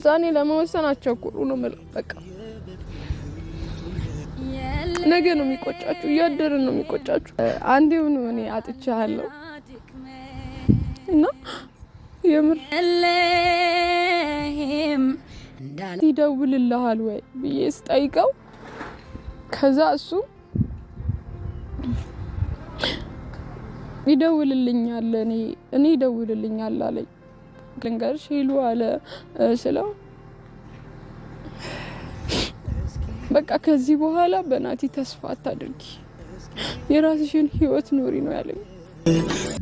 ዛኔ ለመወሰን አቸኩሩ ነው ማለት በቃ ነገ ነው የሚቆጫችሁ እያደረ ነው የሚቆጫችሁ አንዴው ነው እኔ አጥቻለሁ እና የምር ይደውልልሃል ወይ ብዬ ስጠይቀው ከዛ እሱ ይደውልልኛል እኔ ይደውልልኛል አለኝ ልንገርሽ ሄሉ አለ ስለው በቃ ከዚህ በኋላ በናቲ ተስፋ አታድርጊ የራስሽን ህይወት ኑሪ ነው ያለኝ።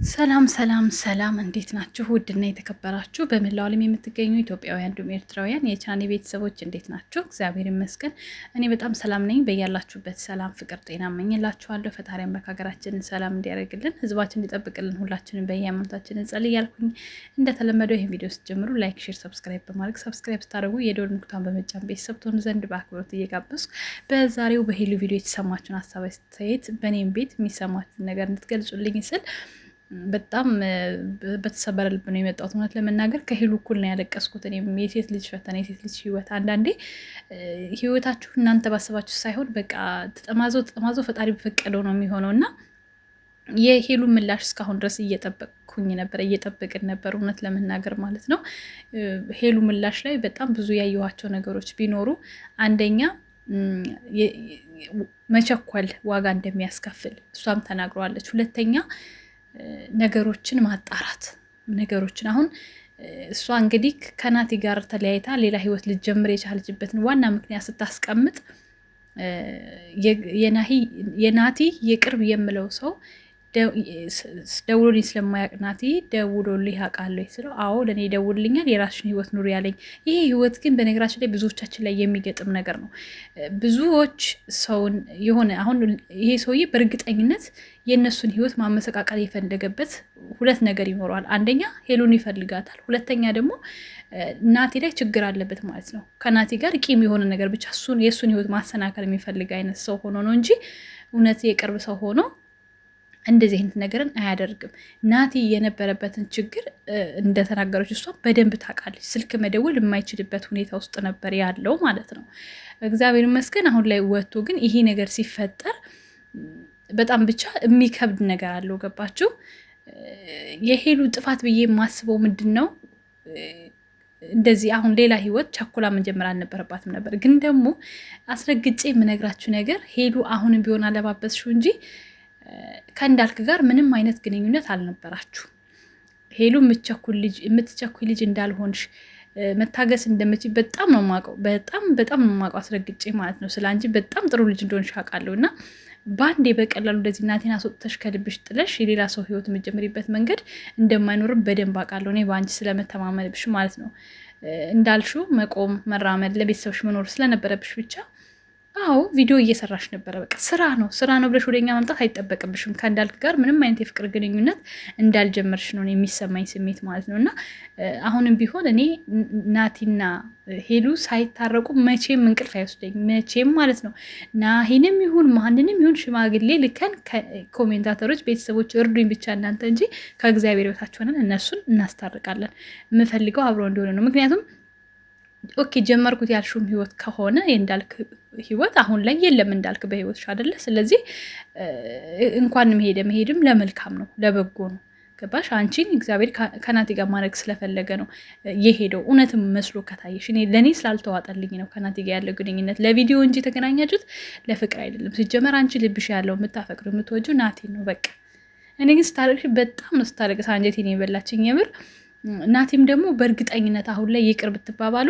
ሰላም እንዴት ናችሁ? ውድና የተከበራችሁ በመላው ዓለም የምትገኙ ኢትዮጵያውያን እንዲሁም ኤርትራውያን የቻኔ ቤተሰቦች እንዴት ናችሁ? እግዚአብሔር ይመስገን እኔ በጣም ሰላም ነኝ። በያላችሁበት ሰላም፣ ፍቅር፣ ጤና እመኝላችኋለሁ። ፈጣሪ አምላክ ሀገራችንን ሰላም እንዲያደርግልን፣ ህዝባችን እንዲጠብቅልን ሁላችንን በየሃይማኖታችን እንጸልይ እያልኩኝ እንደተለመደው ይህን ቪዲዮ ስትጀምሩ ላይክ፣ ሼር፣ ሰብስክራይብ በማድረግ ሰብስክራይብ ስታደርጉ የደወል ምልክቱን በመጫን ቤተሰብ ትሆኑ ዘንድ በአክብሮት እየጋበዝኩ በዛሬው በሄሉ ቪዲዮ የተሰማችሁን ሀሳብ አስተያየት በእኔም ቤት የሚሰማችሁን ነገር እንድትገልጹልኝ ስል በጣም በተሰበረ ልብ ነው የመጣሁት። እውነት ለመናገር ከሄሉ እኩል ነው ያለቀስኩት። እኔም የሴት ልጅ ፈተና የሴት ልጅ ህይወት አንዳንዴ ህይወታችሁ እናንተ ባሰባችሁ ሳይሆን በቃ ተጠማዞ ፈጣሪ በፈቀደው ነው የሚሆነው እና የሄሉ ምላሽ እስካሁን ድረስ እየጠበቅን ነበር እውነት ለመናገር ማለት ነው። ሄሉ ምላሽ ላይ በጣም ብዙ ያየኋቸው ነገሮች ቢኖሩ አንደኛ መቸኮል ዋጋ እንደሚያስከፍል እሷም ተናግረዋለች። ሁለተኛ ነገሮችን ማጣራት ነገሮችን አሁን እሷ እንግዲህ ከናቲ ጋር ተለያይታ ሌላ ህይወት ልትጀምር የቻለችበትን ዋና ምክንያት ስታስቀምጥ የናቲ የቅርብ የምለው ሰው ደውሎልኝ ስለማያውቅ ናቲ ደውሎልኝ ያውቃል ስለው አዎ ለእኔ ደውልልኛል የራስሽን ህይወት ኑሪ ያለኝ። ይሄ ህይወት ግን በነገራችን ላይ ብዙዎቻችን ላይ የሚገጥም ነገር ነው። ብዙዎች ሰውን የሆነ አሁን ይሄ ሰውዬ በእርግጠኝነት የእነሱን ህይወት ማመሰቃቀል የፈለገበት ሁለት ነገር ይኖረዋል። አንደኛ ሄሉን ይፈልጋታል፣ ሁለተኛ ደግሞ ናቲ ላይ ችግር አለበት ማለት ነው። ከናቲ ጋር ቂም የሆነ ነገር ብቻ የእሱን ህይወት ማሰናከል የሚፈልግ አይነት ሰው ሆኖ ነው እንጂ እውነት የቅርብ ሰው ሆኖ እንደዚህ አይነት ነገርን አያደርግም። ናቲ የነበረበትን ችግር እንደተናገረች እሷ በደንብ ታውቃለች። ስልክ መደወል የማይችልበት ሁኔታ ውስጥ ነበር ያለው ማለት ነው። እግዚአብሔር ይመስገን አሁን ላይ ወጥቶ ግን ይሄ ነገር ሲፈጠር በጣም ብቻ የሚከብድ ነገር አለው። ገባችሁ? የሄሉ ጥፋት ብዬ የማስበው ምንድን ነው እንደዚህ አሁን ሌላ ህይወት ቸኩላ መጀመር አልነበረባትም ነበር። ግን ደግሞ አስረግጬ የምነግራችሁ ነገር ሄሉ አሁንም ቢሆን አለባበስሽው እንጂ ከእንዳልክ ጋር ምንም አይነት ግንኙነት አልነበራችሁ። ሄሉ የምትቸኩል ልጅ እንዳልሆንሽ መታገስ እንደምችል በጣም ነው የማውቀው። በጣም ነው የማውቀው አስረግጬ ማለት ነው። ስለ አንቺ በጣም ጥሩ ልጅ እንደሆንሽ አውቃለሁ እና በአንዴ በቀላሉ እንደዚህ እናቴን አስወጥተሽ ከልብሽ ጥለሽ የሌላ ሰው ህይወት የምትጀምሪበት መንገድ እንደማይኖርም በደንብ አውቃለሁ እኔ በአንቺ ስለመተማመንብሽ ማለት ነው። እንዳልሽው መቆም መራመድ ለቤተሰብሽ መኖር ስለነበረብሽ ብቻ አዎ ቪዲዮ እየሰራሽ ነበረ። በቃ ስራ ነው ብለሽ ወደኛ መምጣት አይጠበቅብሽም። ከእንዳልክ ጋር ምንም አይነት የፍቅር ግንኙነት እንዳልጀመርሽ ነው የሚሰማኝ ስሜት ማለት ነው። እና አሁንም ቢሆን እኔ ናቲና ሄሉ ሳይታረቁ መቼም እንቅልፍ አይወስደኝ መቼም ማለት ነው። ናሂንም ይሁን ማንንም ይሁን ሽማግሌ ልከን ኮሜንታተሮች ቤተሰቦች እርዱኝ ብቻ እናንተ እንጂ ከእግዚአብሔር ቤታች ሆነን እነሱን እናስታርቃለን። የምፈልገው አብሮ እንደሆነ ነው። ምክንያቱም ኦኬ ጀመርኩት ያልሹም ህይወት ከሆነ የእንዳልክ ህይወት አሁን ላይ የለም እንዳልክ በህይወትሽ አይደለ? ስለዚህ እንኳን መሄድም ለመልካም ነው ለበጎ ነው። ገባሽ? አንቺን እግዚአብሔር ከናቲ ጋር ማድረግ ስለፈለገ ነው የሄደው። እውነትም መስሎ ከታየሽ ለእኔ ስላልተዋጠልኝ ነው ከናቲ ጋር ያለው ግንኙነት ለቪዲዮ እንጂ የተገናኛችሁት ለፍቅር አይደለም። ሲጀመር አንቺ ልብሽ ያለው የምታፈቅዱ የምትወጂው ናቲ ነው በቃ። እኔ ግን ስታለቅሽ በጣም ነው ስታለቅስ አንጀቴን የበላችኝ የምር። ናቲም ደግሞ በእርግጠኝነት አሁን ላይ ይቅር ብትባባሉ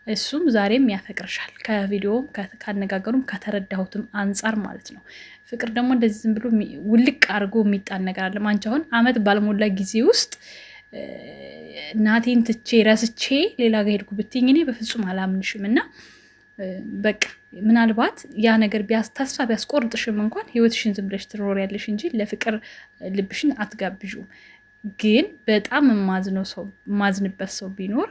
እሱም ዛሬም ያፈቅርሻል። ከቪዲዮም ካነጋገሩም ከተረዳሁትም አንጻር ማለት ነው። ፍቅር ደግሞ እንደዚህ ዝም ብሎ ውልቅ አድርጎ የሚጣል ነገር አለ። አንቺ አሁን አመት ባልሞላ ጊዜ ውስጥ ናቲን ትቼ ረስቼ ሌላ ጋር ሄድኩ ብትይኝ እኔ በፍጹም አላምንሽም። እና በቃ ምናልባት ያ ነገር ተስፋ ቢያስቆርጥሽም እንኳን ህይወትሽን ዝም ብለሽ ትኖሪያለሽ እንጂ ለፍቅር ልብሽን አትጋብዥም። ግን በጣም የማዝንበት ሰው ቢኖር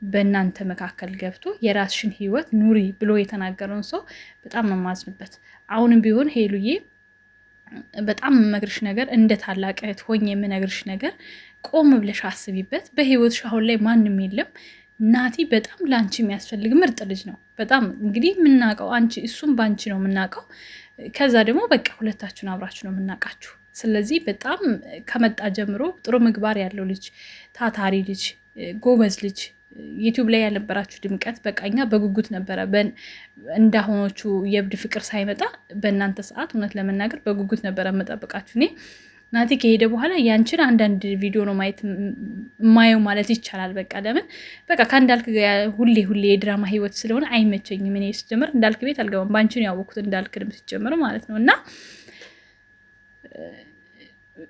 በእናንተ መካከል ገብቶ የራስሽን ህይወት ኑሪ ብሎ የተናገረውን ሰው በጣም ነው የማዝንበት። አሁንም ቢሆን ሄሉዬ በጣም የምነግርሽ ነገር እንደ ታላቅ እህት ሆኜ የምነግርሽ ነገር ቆም ብለሽ አስቢበት። በህይወትሽ አሁን ላይ ማንም የለም። ናቲ በጣም ለአንቺ የሚያስፈልግ ምርጥ ልጅ ነው። በጣም እንግዲህ የምናውቀው አንቺ እሱም በአንቺ ነው የምናውቀው። ከዛ ደግሞ በቃ ሁለታችሁን አብራችሁ ነው የምናውቃችሁ። ስለዚህ በጣም ከመጣ ጀምሮ ጥሩ ምግባር ያለው ልጅ፣ ታታሪ ልጅ፣ ጎበዝ ልጅ፣ ዩቲዩብ ላይ ያልነበራችሁ ድምቀት በቃ እኛ በጉጉት ነበረ እንዳሁኖቹ የእብድ ፍቅር ሳይመጣ በእናንተ ሰዓት እውነት ለመናገር በጉጉት ነበረ የምጠብቃችሁ። እኔ ናቲ ከሄደ በኋላ ያንቺን አንዳንድ ቪዲዮ ነው ማየት ማየው ማለት ይቻላል። በቃ ለምን በቃ ከእንዳልክ ሁሌ የድራማ ህይወት ስለሆነ አይመቸኝም። እኔ ስጀምር እንዳልክ ቤት አልገባም። ባንቺ ነው ያወቅኩት እንዳልክንም ሲጀምር ማለት ነው። እና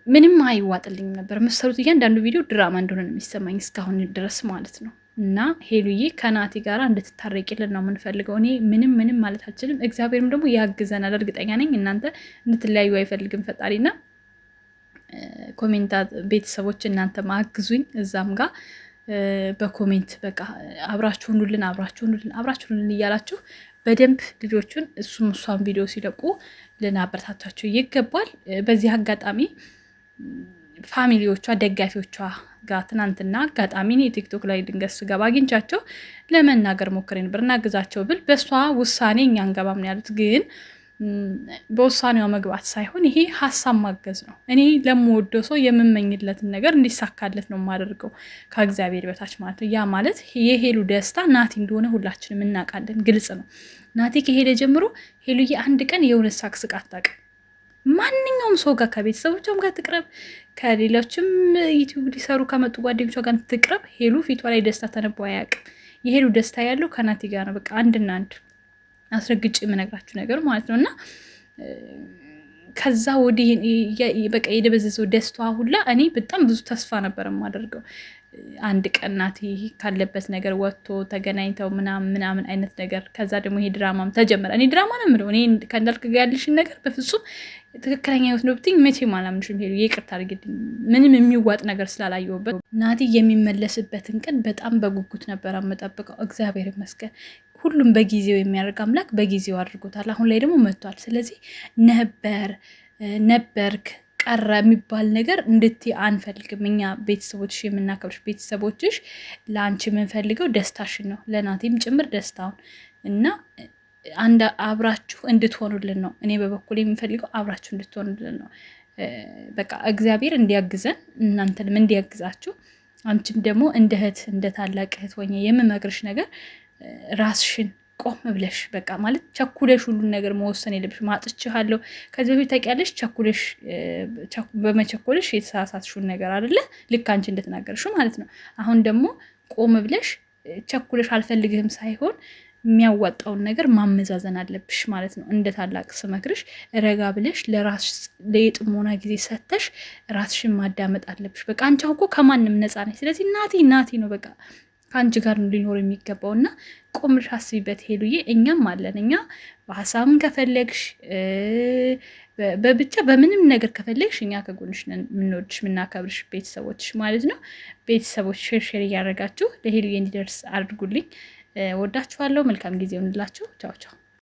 ምንም አይዋጥልኝም ነበር የምትሰሩት እያንዳንዱ ቪዲዮ ድራማ እንደሆነ ነው የሚሰማኝ እስካሁን ድረስ ማለት ነው። እና ሄሉዬ ከናቲ ጋር እንድትታረቂልን ነው የምንፈልገው። እኔ ምንም ማለት አልችልም። እግዚአብሔርም ደግሞ ያግዘናል። እርግጠኛ ነኝ እናንተ እንድትለያዩ አይፈልግም ፈጣሪና ኮሜንት ቤተሰቦች እናንተ ማግዙኝ እዛም ጋር በኮሜንት በቃ አብራችሁኑልን እያላችሁ በደንብ ልጆቹን እሷን ቪዲዮ ሲለቁ ልናበረታታቸው ይገባል። በዚህ አጋጣሚ ፋሚሊዎቿ ደጋፊዎቿ ጋር ትናንትና አጋጣሚ ቲክቶክ ላይ ድንገት ስገባ አግኝቻቸው ለመናገር ሞክሬ ነበር። እናግዛቸው ብል በእሷ ውሳኔ እኛ አንገባም ነው ያሉት። ግን በውሳኔዋ መግባት ሳይሆን ይሄ ሀሳብ ማገዝ ነው። እኔ ለምወደው ሰው የምመኝለትን ነገር እንዲሳካለት ነው የማደርገው ከእግዚአብሔር በታች ማለት ነው። ያ ማለት የሄሉ ደስታ ናቲ እንደሆነ ሁላችንም እናውቃለን፣ ግልጽ ነው። ናቲ ከሄደ ጀምሮ ሄሉዬ አንድ ቀን የእውነት ሳቅስቃ አታውቅም። ማንኛውም ሰው ጋር ከቤተሰቦቿም ጋር ትቅረብ፣ ከሌሎችም ዩቲዩብ ሊሰሩ ከመጡ ጓደኞቿ ጋር ትቅረብ፣ ሄሉ ፊቷ ላይ ደስታ ተነቦ አያውቅም። የሄሉ ደስታ ያለው ከናቲ ጋር ነው። በቃ አንድና አንድ አስረግጬ የምነግራችሁ ነገር ማለት ነው። እና ከዛ ወዲህ በቃ የደበዘዘው ደስታዋ ሁላ እኔ በጣም ብዙ ተስፋ ነበር የማደርገው አንድ ቀን ናቲ ካለበት ነገር ወጥቶ ተገናኝተው ምናምን አይነት ነገር። ከዛ ደግሞ ይሄ ድራማም ተጀመረ። እኔ ድራማ ነው የምለው። እኔ ከእንዳልክ ጋር ያለሽን ነገር በፍጹም ትክክለኛ ህይወት ነው ብትይኝ መቼም አላምንሽም። ሄሉ ይቅርታ አድርጊልኝ፣ ምንም የሚዋጥ ነገር ስላላየሁበት። ናቲ የሚመለስበትን ቀን በጣም በጉጉት ነበር የምጠብቀው። እግዚአብሔር ይመስገን ሁሉም በጊዜው የሚያደርግ አምላክ በጊዜው አድርጎታል። አሁን ላይ ደግሞ መጥቷል። ስለዚህ ነበርክ ቀረ የሚባል ነገር እንድትይ አንፈልግም። እኛ ቤተሰቦችሽ የምናከብርሽ ቤተሰቦችሽ ለአንቺ የምንፈልገው ደስታሽን ነው፣ ለናቲም ጭምር ደስታውን እና አብራችሁ እንድትሆኑልን ነው። እኔ በበኩል የምፈልገው አብራችሁ እንድትሆኑልን ነው። በቃ እግዚአብሔር እንዲያግዘን እናንተንም እንዲያግዛችሁ። አንቺም ደግሞ እንደ እህት እንደ ታላቅ እህት ሆኜ የምመክርሽ ነገር ራስሽን ቆም ብለሽ በቃ ማለት ቸኩለሽ ሁሉን ነገር መወሰን የለብሽ። ማጥችሃለሁ ከዚህ በፊት ታውቂያለሽ፣ በመቸኮለሽ የተሳሳትሽውን ነገር አይደለ ልክ አንቺ እንደተናገርሽው ማለት ነው። አሁን ደግሞ ቆም ብለሽ ቸኩለሽ አልፈልግህም ሳይሆን የሚያዋጣውን ነገር ማመዛዘን አለብሽ ማለት ነው። እንደ ታላቅ ስመክርሽ ረጋ ብለሽ ለራስሽ ለጥሞና ጊዜ ሰተሽ ራስሽን ማዳመጥ አለብሽ። በቃ አንቺ እኮ ከማንም ነፃ ነሽ። ስለዚህ ናቲ ነው በቃ ከአንቺ ጋር ሊኖር የሚገባው እና ቆምሽ አስቢበት ሄሉዬ። እኛም አለን። እኛ በሀሳብም ከፈለግሽ በብቻ በምንም ነገር ከፈለግሽ እኛ ከጎንሽ ነን። የምንወድሽ የምናከብርሽ ቤተሰቦችሽ ማለት ነው። ቤተሰቦች ሼር እያደረጋችሁ ለሄሉዬ እንዲደርስ አድርጉልኝ። ወዳችኋለሁ። መልካም ጊዜ ሆንላችሁ። ቻው ቻው።